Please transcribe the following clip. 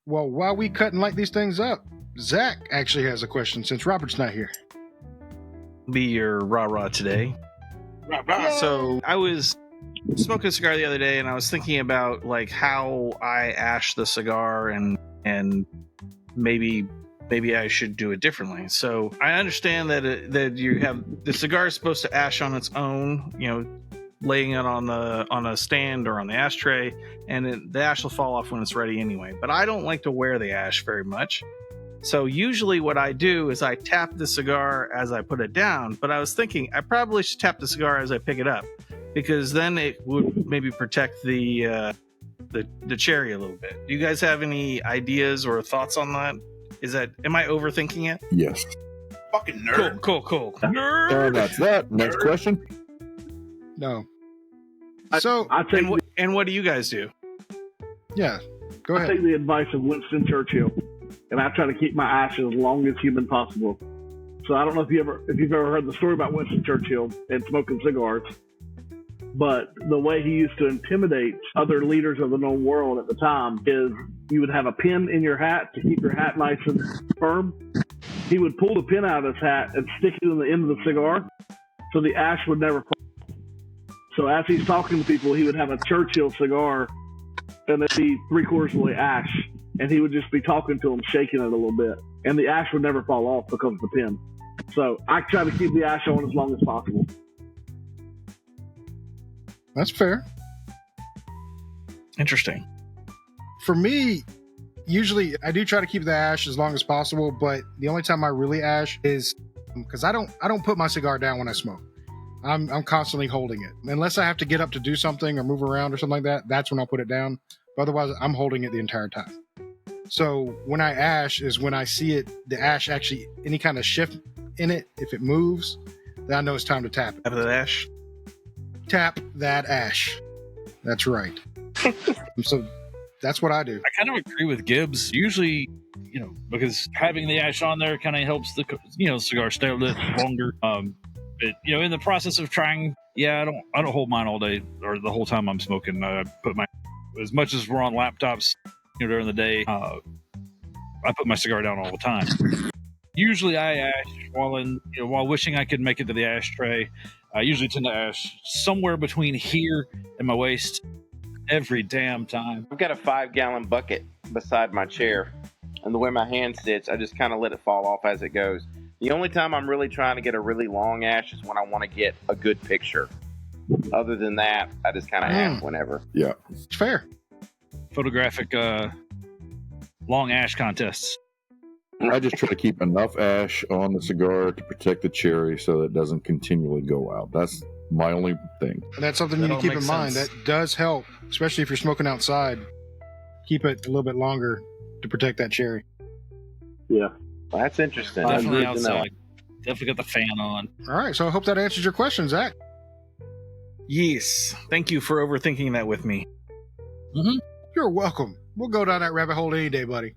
Well, while we cut and light these things up, Zach actually has a question since Robert's not here. Be your rah-rah today. Rah-rah. So I was smoking a cigar the other day, and I was thinking about like how I ash the cigar, and maybe I should do it differently. So I understand that you have the cigar is supposed to ash on its own, laying it on a stand or on the ashtray, and the ash will fall off when it's ready anyway. But I don't like to wear the ash very much. So usually what I do is I tap the cigar as I put it down, but I was thinking I probably should tap the cigar as I pick it up, because then it would maybe protect the cherry a little bit. Do you guys have any ideas or thoughts on that? Am I overthinking it? Yes. Fucking nerd. Cool. Nerd. That's that. Next question. No. And what do you guys do? Yeah, go ahead. I take the advice of Winston Churchill, and I try to keep my ash as long as human possible. So I don't know if you've ever heard the story about Winston Churchill and smoking cigars, but the way he used to intimidate other leaders of the known world at the time is you would have a pin in your hat to keep your hat nice and firm. He would pull the pin out of his hat and stick it in the end of the cigar so the ash would never fall. So as he's talking to people, he would have a Churchill cigar and there'd be 3/4 of the ash, and he would just be talking to them, shaking it a little bit, and the ash would never fall off because of the pin. So I try to keep the ash on as long as possible. That's fair. Interesting. For me, usually I do try to keep the ash as long as possible, but the only time I really ash is because I don't put my cigar down when I smoke. I'm constantly holding it. Unless I have to get up to do something or move around or something like that, that's when I'll put it down. But otherwise, I'm holding it the entire time. So when I ash is when I see it, the ash actually, any kind of shift in it, if it moves, then I know it's time to tap it. Tap that ash? Tap that ash. That's right. So that's what I do. I kind of agree with Gibbs. Usually, because having the ash on there kind of helps the cigar stay a little longer. But in the process of trying, I don't hold mine all day or the whole time I'm smoking. I put as much as we're on laptops during the day, I put my cigar down all the time. Usually I ash while wishing I could make it to the ashtray. I usually tend to ash somewhere between here and my waist every damn time. I've got a 5-gallon bucket beside my chair, and the way my hand sits, I just kind of let it fall off as it goes. The only time I'm really trying to get a really long ash is when I want to get a good picture. Other than that, I just kind of ash whenever. Yeah. It's fair. Photographic long ash contests. I just try to keep enough ash on the cigar to protect the cherry so that it doesn't continually go out. That's my only thing. And that's something you need to keep in mind. That does help, especially if you're smoking outside. Keep it a little bit longer to protect that cherry. Yeah. Well, that's interesting. Definitely outside. Definitely got the fan on. All right. So I hope that answers your question, Zach. Yes. Thank you for overthinking that with me. You're welcome. We'll go down that rabbit hole any day, buddy.